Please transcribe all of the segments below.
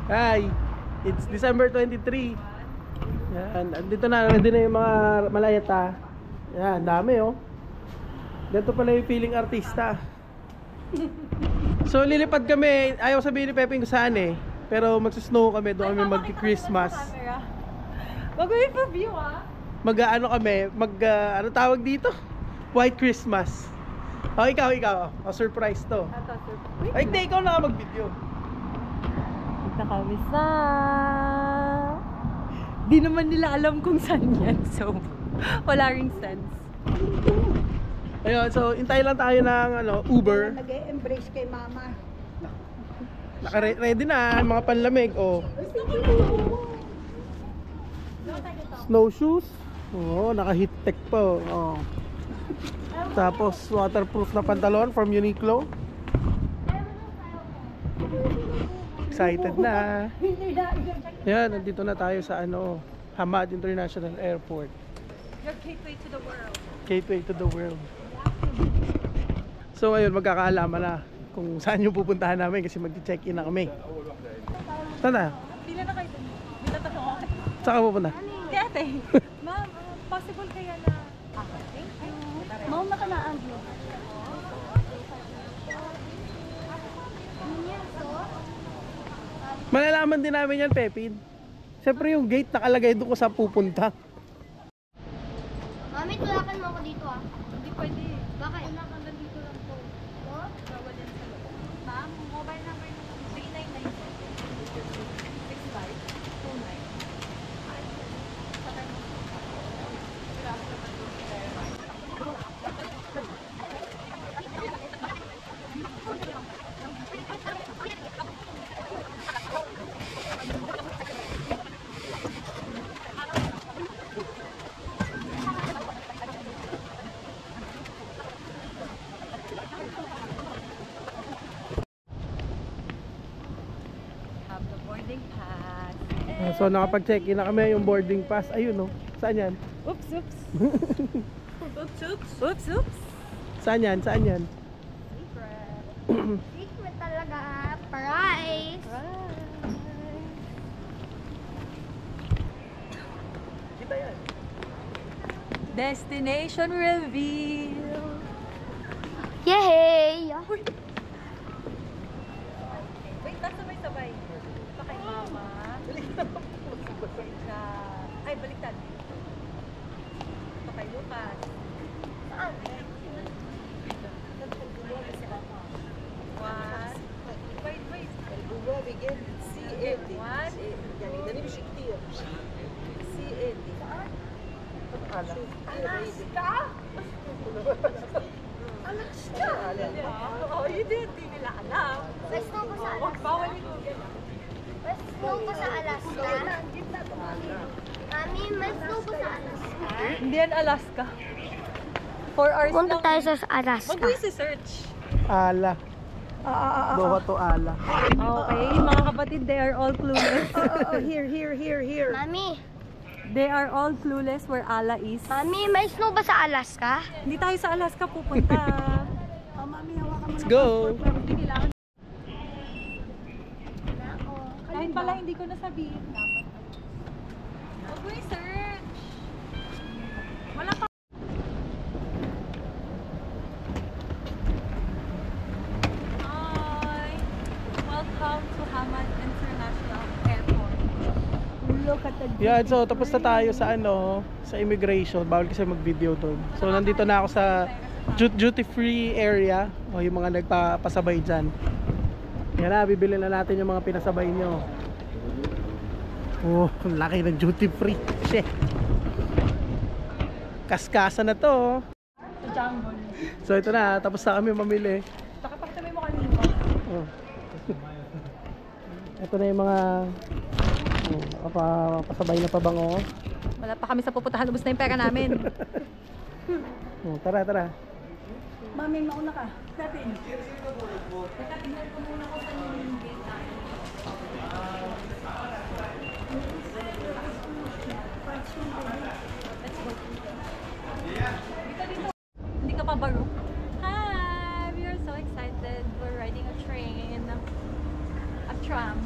Hi! It's December 23. Yan, andito na, ready na yung mga malayata. Yan, dami oh. Dito pala yung feeling artista. So lilipad kami, ayaw sabihin ni Pepe kung saan eh. Pero magsusnow kami, doon kami mag-Christmas. Mag-wait for view ah. Mag-ano kami, ano tawag dito? White Christmas. Oh, ikaw. Oh, surprise to. Ay, hindi, ikaw na mag-video. Punta kami sa... Di naman nila alam kung saan yan. So, wala ring sense. Ayun, so intay lang tayo ng Uber. Nag-e-embrace kay mama. Naka-ready na, mga panlamig. Oh. Snowshoes. Oh, naka-heat tech pa. Oh. Tapos waterproof na pantalon from Uniqlo. Excited na. Yan, nandito na tayo sa Hamad International Airport. Your gateway to the world. Gateway to the world. So ngayon magkakaalaman na kung saan yung pupuntahan namin kasi mag-check-in na kami. Saan na? Pila na kayo dun. Pila na ako. Saan ka pupunta? Kaya ate, ma'am, possible kaya na... Thank you. Ma'am, nakanaan view. Malalaman din namin yan, Pepin. Siyempre yung gate nakalagay doon kung saan pupunta. Mami, tulakan mo ako dito ah. Hindi pwede. Bakit? Tulakan lang dito lang po. Oh? Bawal yan sa loob. Ma'am, mobile number na 3929. Have the boarding pass. So nakapag-check-in na kami, yung boarding pass. Ayun saan yan? Oops, oops. Oops, oops. Oops, oops. Saan yan? Secret. Secret talaga. Price. Kita yan. Destination reveal. Yay! Wait, sabay-sabay. Pa kay mama. Ay, baliktad. Pa kay Lucas. One. Wait. One. Alaska? Oo, yun din. Hindi nila alam. May snow pa sa Alaska. Bawal yung Google. May snow pa sa Alaska. Mami, may snow pa sa Alaska. Hindi yan Alaska. 4 hours Punta lang. tayo sa Alaska. Mag-research. Ala. Doha to ala. Okay, mga kapatid, they are all clueless. Here. Mami, They are all clueless where Allah is. Mami, may snow ba sa Alaska? Hindi tayo sa Alaska pupunta. Let's go! Kahit pala hindi ko nasabihin. Mag-research. Wala pa. Hi! Welcome to Hamad International Airport. Look at the Yan, so tapos na tayo sa sa immigration. Bawal kasi mag-video doon. So nandito na ako sa duty free area. O yung mga nagpapasabay dyan. Yan na, bibili na natin yung mga pinasabay nyo. Oh, ang laki ng duty free. Shit. Kaskasa na to. Sa jungle. So ito na, tapos na kami mamili. Nakapagtabay mo kanina. Oh. Ito na yung mga pasabay na pabango. Wala pa kami sa pupuntahan. Ubus na yung pera namin. Oh, tara. Mami, mauna ka. Dati. Nakatignan ko muna ko sa yung gate. Let's go. Dito. Hindi ka pa baro? Hi! We are so excited. We're riding a train. A tram.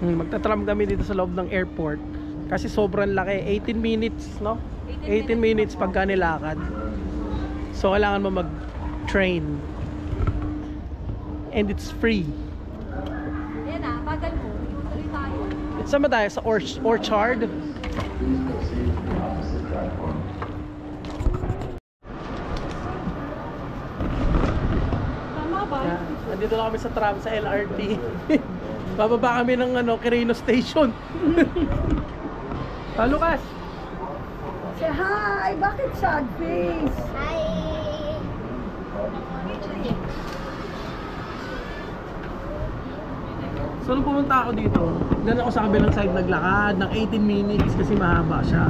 Magta-tram kami dito sa loob ng airport kasi sobrang laki, 18 minutes, no? 18 minutes pagka nilakad. So kailangan mo mag-train. And it's free. Yan na, bagal mo. Tuloy tayo. Saan ba tayo? Sa Orchard? Tama ba? Yan. Nandito na kami sa tram sa LRT. Bababa kami ng Quirino Station. Lucas! Say hi! Bakit sad face? Hi! So nung pumunta ako dito, dyan ako sa kabilang side naglakad ng 18 minutes kasi mahaba siya.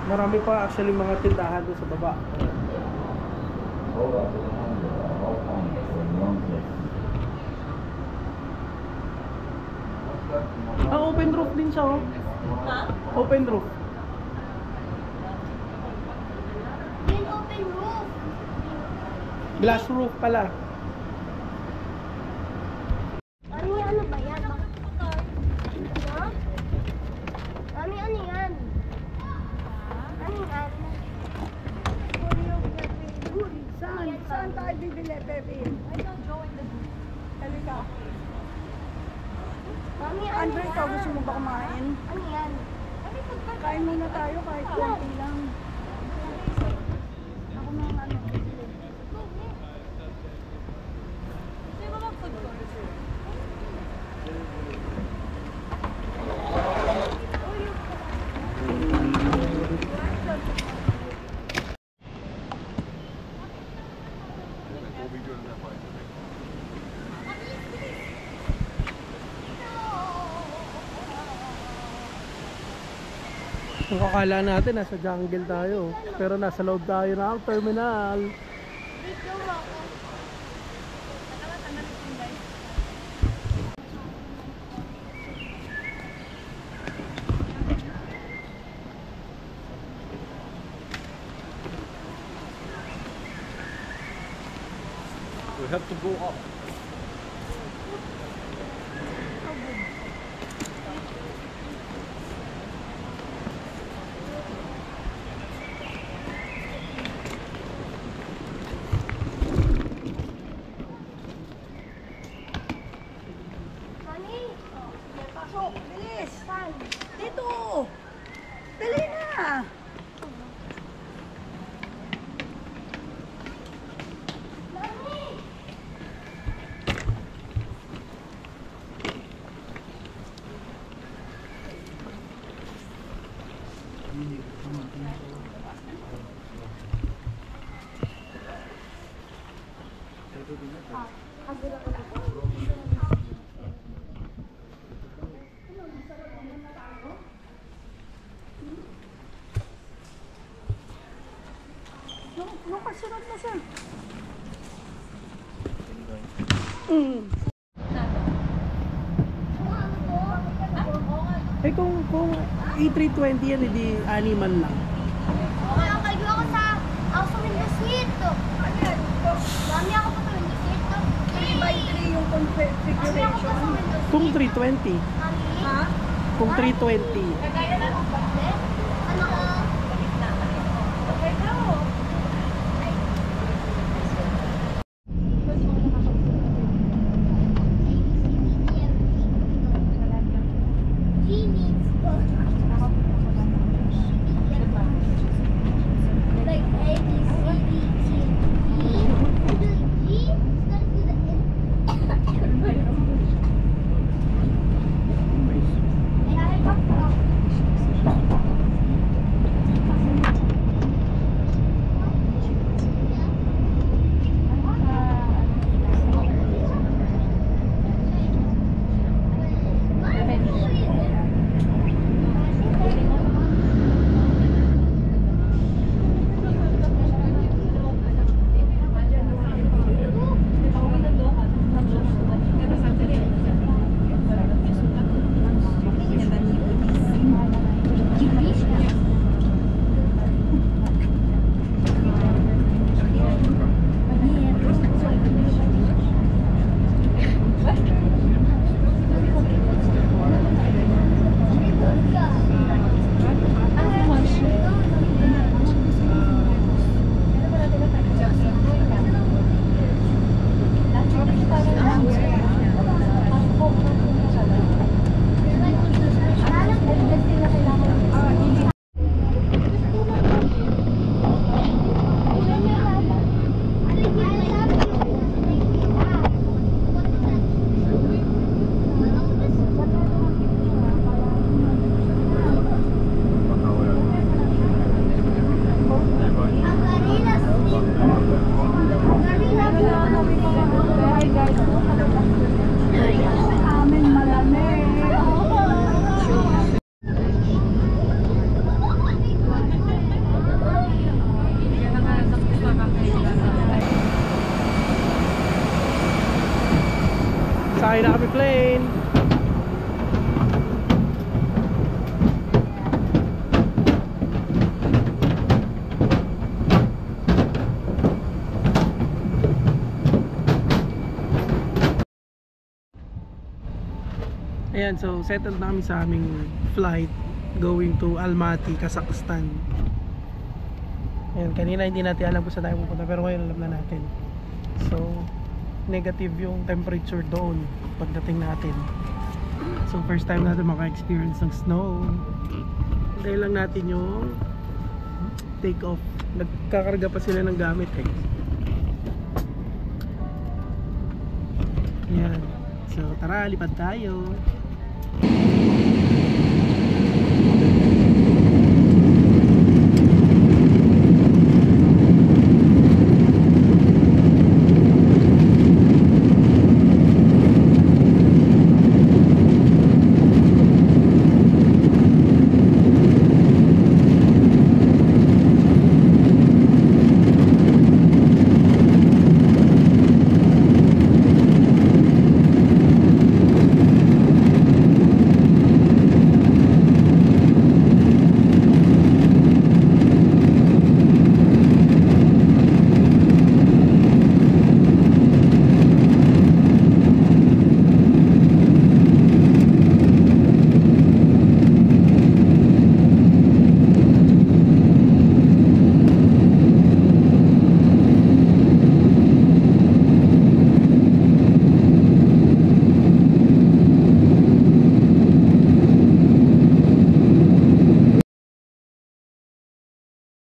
Marami pa actually mga tindahan doon sa baba. Open roof din siya, oh. Ha? Open roof. Yan open roof. Glass roof pala. Mami, ano ba yan? Ha? Mami, ano yan? Ano yan? Saan tayo bibili, baby? I don't join the group. Halika. Mami, ano Andre, yan? ikaw gusto mo ba kumain? Ano yan? Kain muna tayo kahit konti lang. Ako na ang ano. Gusto mo mag-food court? Kung akala natin nasa jungle tayo, pero nasa loob tayo ng terminal. Dito ako. We have to go up. Mami, Pasok, bilis! saan? Dito! Dali na! Mami! Lucas, sunod na siya. Eh kung A320 yan, hindi animan lang. Kaya kayo ako ako sa window seat. Mami, ako pa sa window seat. 3x3 yung Mami, ako pa sa configuration. window seat. Kung 320. Mami? Ha? Kung 320. Ano ko? Okay na oh. G needs to. Like A, B, C, D, T, E. Do G, it's gonna do the N. Ay, ay, ay, Sakay na kami plane. Ayan, so settled na kami sa aming flight going to Almaty, Kazakhstan. Ayan, kanina hindi natin alam kung saan tayo pupunta, pero ngayon alam na natin. So, negative yung temperature doon pagdating natin. So, first time natin maka-experience ng snow. Dahil lang natin yung take off. Nagkakarga pa sila ng gamit eh. Ayan. So, tara, lipad tayo.